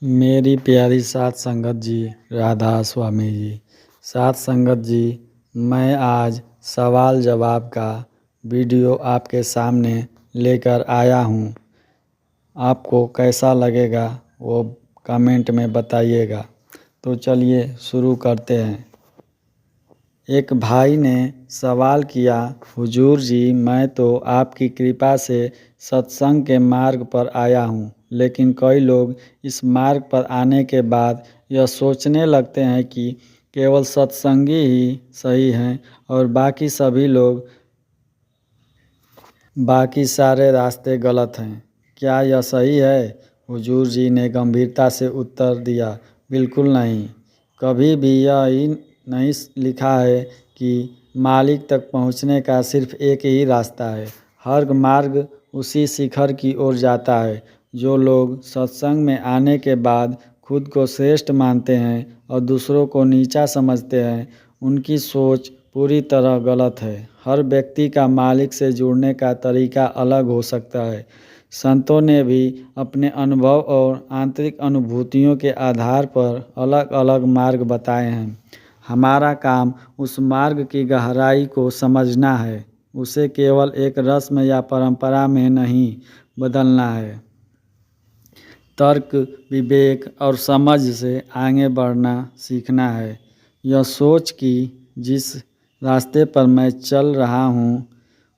मेरी प्यारी साध संगत जी, राधा स्वामी जी। साध संगत जी, मैं आज सवाल जवाब का वीडियो आपके सामने लेकर आया हूँ। आपको कैसा लगेगा वो कमेंट में बताइएगा। तो चलिए शुरू करते हैं। एक भाई ने सवाल किया, हुजूर जी, मैं तो आपकी कृपा से सत्संग के मार्ग पर आया हूँ, लेकिन कई लोग इस मार्ग पर आने के बाद यह सोचने लगते हैं कि केवल सत्संगी ही सही हैं और बाकी सारे रास्ते गलत हैं। क्या यह सही है? हुजूर जी ने गंभीरता से उत्तर दिया, बिल्कुल नहीं। कभी भी यह नहीं लिखा है कि मालिक तक पहुंचने का सिर्फ एक ही रास्ता है। हर मार्ग उसी शिखर की ओर जाता है। जो लोग सत्संग में आने के बाद खुद को श्रेष्ठ मानते हैं और दूसरों को नीचा समझते हैं, उनकी सोच पूरी तरह गलत है। हर व्यक्ति का मालिक से जुड़ने का तरीका अलग हो सकता है। संतों ने भी अपने अनुभव और आंतरिक अनुभूतियों के आधार पर अलग अलग मार्ग बताए हैं। हमारा काम उस मार्ग की गहराई को समझना है, उसे केवल एक रस्म या परंपरा में नहीं बदलना है। तर्क, विवेक और समझ से आगे बढ़ना सीखना है। यह सोच कि जिस रास्ते पर मैं चल रहा हूँ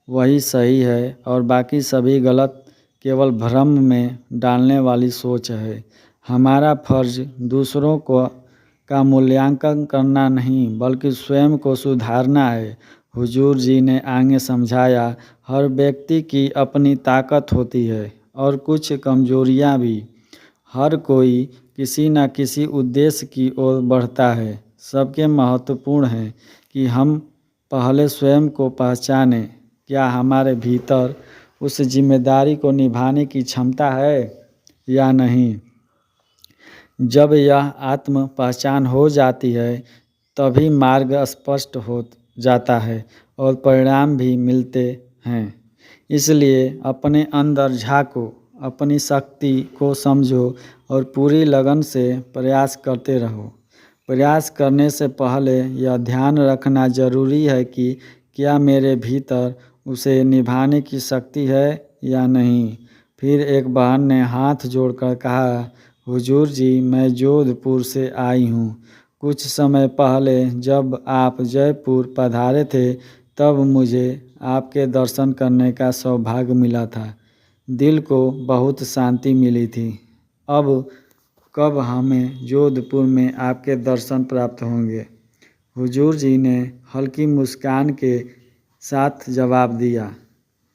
वही सही है और बाकी सभी गलत, केवल भ्रम में डालने वाली सोच है। हमारा फर्ज दूसरों का मूल्यांकन करना नहीं, बल्कि स्वयं को सुधारना है। हुजूर जी ने आगे समझाया, हर व्यक्ति की अपनी ताकत होती है और कुछ कमजोरियाँ भी। हर कोई किसी न किसी उद्देश्य की ओर बढ़ता है। सबके महत्वपूर्ण है कि हम पहले स्वयं को पहचानें। क्या हमारे भीतर उस जिम्मेदारी को निभाने की क्षमता है या नहीं? जब यह आत्म पहचान हो जाती है, तभी मार्ग स्पष्ट हो जाता है और परिणाम भी मिलते हैं। इसलिए अपने अंदर झांको, अपनी शक्ति को समझो और पूरी लगन से प्रयास करते रहो। प्रयास करने से पहले यह ध्यान रखना जरूरी है कि क्या मेरे भीतर उसे निभाने की शक्ति है या नहीं। फिर एक बहन ने हाथ जोड़कर कहा, हुजूर जी, मैं जोधपुर से आई हूँ। कुछ समय पहले जब आप जयपुर पधारे थे, तब मुझे आपके दर्शन करने का सौभाग्य मिला था। दिल को बहुत शांति मिली थी। अब कब हमें जोधपुर में आपके दर्शन प्राप्त होंगे? हुजूर जी ने हल्की मुस्कान के साथ जवाब दिया,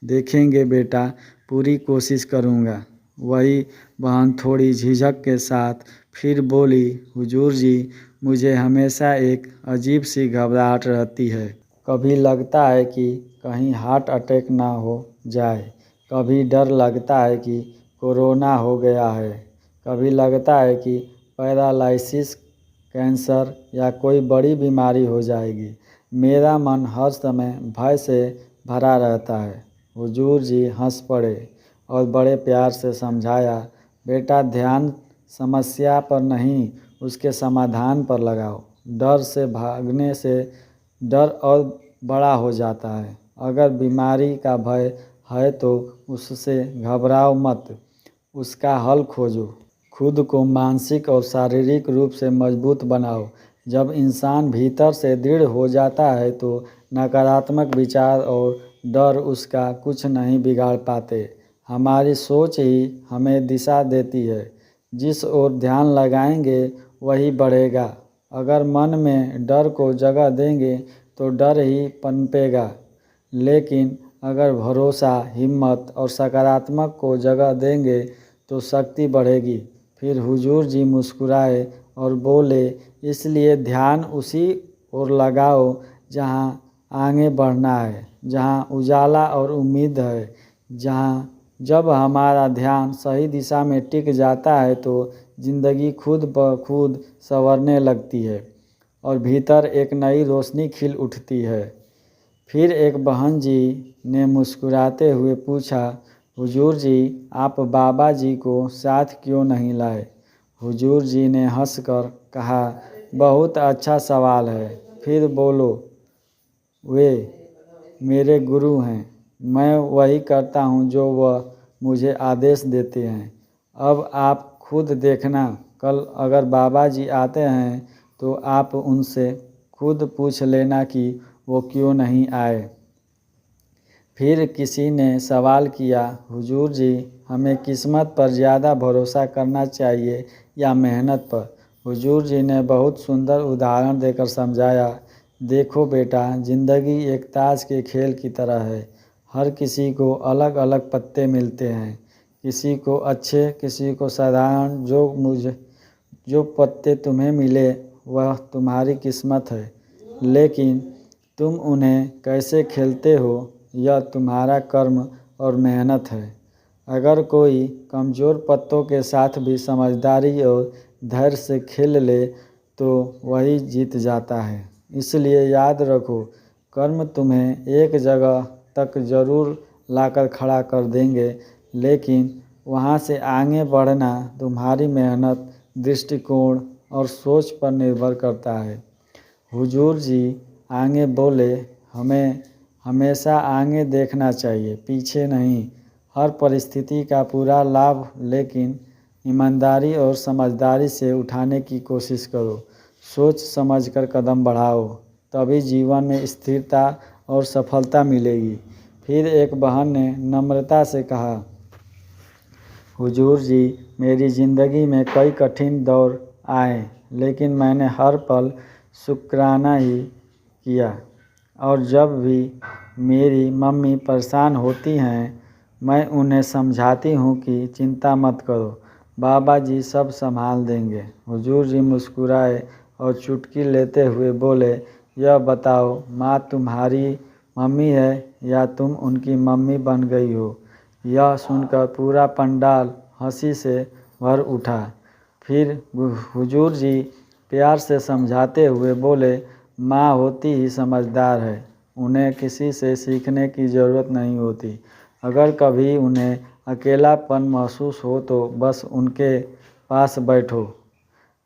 देखेंगे बेटा, पूरी कोशिश करूँगा। वही बहन थोड़ी झिझक के साथ फिर बोली, हुजूर जी, मुझे हमेशा एक अजीब सी घबराहट रहती है। कभी लगता है कि कहीं हार्ट अटैक ना हो जाए, कभी डर लगता है कि कोरोना हो गया है, कभी लगता है कि पैरालिसिस, कैंसर या कोई बड़ी बीमारी हो जाएगी। मेरा मन हर समय भय से भरा रहता है। हुजूर जी हंस पड़े और बड़े प्यार से समझाया, बेटा, ध्यान समस्या पर नहीं, उसके समाधान पर लगाओ। डर से भागने से डर और बड़ा हो जाता है। अगर बीमारी का भय है तो उससे घबराओ मत, उसका हल खोजो। खुद को मानसिक और शारीरिक रूप से मजबूत बनाओ। जब इंसान भीतर से दृढ़ हो जाता है तो नकारात्मक विचार और डर उसका कुछ नहीं बिगाड़ पाते। हमारी सोच ही हमें दिशा देती है। जिस ओर ध्यान लगाएंगे वही बढ़ेगा। अगर मन में डर को जगह देंगे तो डर ही पनपेगा, लेकिन अगर भरोसा, हिम्मत और सकारात्मक को जगह देंगे तो शक्ति बढ़ेगी। फिर हुजूर जी मुस्कुराए और बोले, इसलिए ध्यान उसी ओर लगाओ जहाँ आगे बढ़ना है, जहाँ उजाला और उम्मीद है। जब हमारा ध्यान सही दिशा में टिक जाता है तो जिंदगी खुद ब खुद संवरने लगती है और भीतर एक नई रोशनी खिल उठती है। फिर एक बहन जी ने मुस्कुराते हुए पूछा, हुजूर जी, आप बाबा जी को साथ क्यों नहीं लाए? हुजूर जी ने हंसकर कहा, बहुत अच्छा सवाल है। फिर बोलो, वे मेरे गुरु हैं, मैं वही करता हूँ जो वह मुझे आदेश देते हैं। अब आप खुद देखना, कल अगर बाबा जी आते हैं तो आप उनसे खुद पूछ लेना कि वो क्यों नहीं आए। फिर किसी ने सवाल किया, हुजूर जी, हमें किस्मत पर ज़्यादा भरोसा करना चाहिए या मेहनत पर? हुजूर जी ने बहुत सुंदर उदाहरण देकर समझाया, देखो बेटा, ज़िंदगी एक ताश के खेल की तरह है। हर किसी को अलग अलग पत्ते मिलते हैं, किसी को अच्छे, किसी को साधारण। जो पत्ते तुम्हें मिले वह तुम्हारी किस्मत है, लेकिन तुम उन्हें कैसे खेलते हो यह तुम्हारा कर्म और मेहनत है। अगर कोई कमज़ोर पत्तों के साथ भी समझदारी और धैर्य से खेल ले तो वही जीत जाता है। इसलिए याद रखो, कर्म तुम्हें एक जगह तक ज़रूर लाकर खड़ा कर देंगे, लेकिन वहाँ से आगे बढ़ना तुम्हारी मेहनत, दृष्टिकोण और सोच पर निर्भर करता है। हुजूर जी आगे बोले, हमें हमेशा आगे देखना चाहिए, पीछे नहीं। हर परिस्थिति का पूरा लाभ लेकिन ईमानदारी और समझदारी से उठाने की कोशिश करो। सोच समझकर कदम बढ़ाओ, तभी जीवन में स्थिरता और सफलता मिलेगी। फिर एक बहन ने नम्रता से कहा, हुजूर जी, मेरी ज़िंदगी में कई कठिन दौर आए, लेकिन मैंने हर पल शुक्राना ही किया। और जब भी मेरी मम्मी परेशान होती हैं, मैं उन्हें समझाती हूँ कि चिंता मत करो, बाबा जी सब संभाल देंगे। हुजूर जी मुस्कुराए और चुटकी लेते हुए बोले, यह बताओ, माँ तुम्हारी मम्मी है या तुम उनकी मम्मी बन गई हो? यह सुनकर पूरा पंडाल हंसी से भर उठा। फिर हुजूर जी प्यार से समझाते हुए बोले, माँ होती ही समझदार है, उन्हें किसी से सीखने की ज़रूरत नहीं होती। अगर कभी उन्हें अकेलापन महसूस हो तो बस उनके पास बैठो,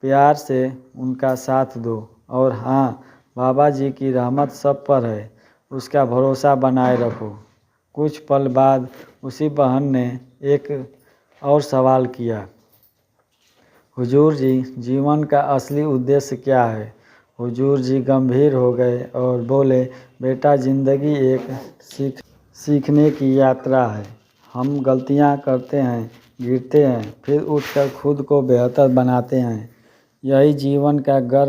प्यार से उनका साथ दो। और हाँ, बाबा जी की रहमत सब पर है, उसका भरोसा बनाए रखो। कुछ पल बाद उसी बहन ने एक और सवाल किया, हुजूर जी, जीवन का असली उद्देश्य क्या है? हुजूर जी गंभीर हो गए और बोले, बेटा, ज़िंदगी एक सीखने की यात्रा है। हम गलतियां करते हैं, गिरते हैं, फिर उठकर खुद को बेहतर बनाते हैं। यही जीवन का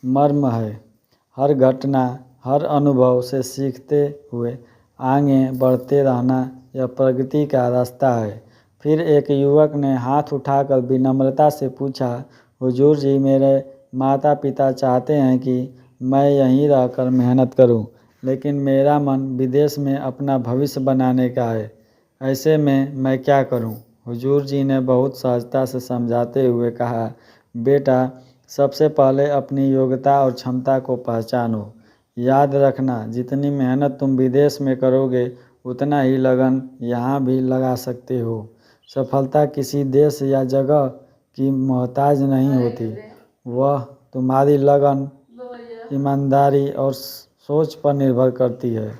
मर्म है। हर घटना, हर अनुभव से सीखते हुए आगे बढ़ते रहना यह प्रगति का रास्ता है। फिर एक युवक ने हाथ उठाकर विनम्रता से पूछा, हुजूर जी, मेरे माता पिता चाहते हैं कि मैं यहीं रहकर मेहनत करूं, लेकिन मेरा मन विदेश में अपना भविष्य बनाने का है। ऐसे में मैं क्या करूं? हुजूर जी ने बहुत सहजता से समझाते हुए कहा, बेटा, सबसे पहले अपनी योग्यता और क्षमता को पहचानो। याद रखना, जितनी मेहनत तुम विदेश में करोगे उतना ही लगन यहाँ भी लगा सकते हो। सफलता किसी देश या जगह की मोहताज नहीं होती, वह तुम्हारी लगन, ईमानदारी और सोच पर निर्भर करती है।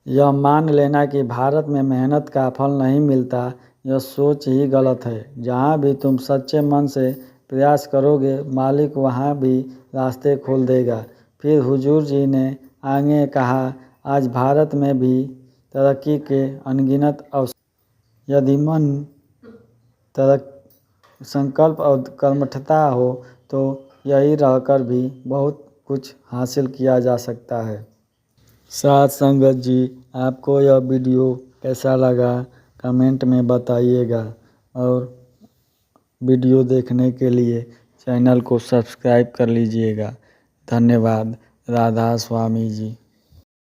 यह मान लेना कि भारत में मेहनत का फल नहीं मिलता, यह सोच ही गलत है। जहाँ भी तुम सच्चे मन से प्रयास करोगे, मालिक वहाँ भी रास्ते खोल देगा। फिर हुजूर जी ने आगे कहा, आज भारत में भी तरक्की के अनगिनत अवसर, यदि मन संकल्प और कर्मठता हो तो यही रहकर भी बहुत कुछ हासिल किया जा सकता है। साथ संगत जी, आपको यह वीडियो कैसा लगा कमेंट में बताइएगा, और वीडियो देखने के लिए चैनल को सब्सक्राइब कर लीजिएगा। धन्यवाद। राधा स्वामी जी।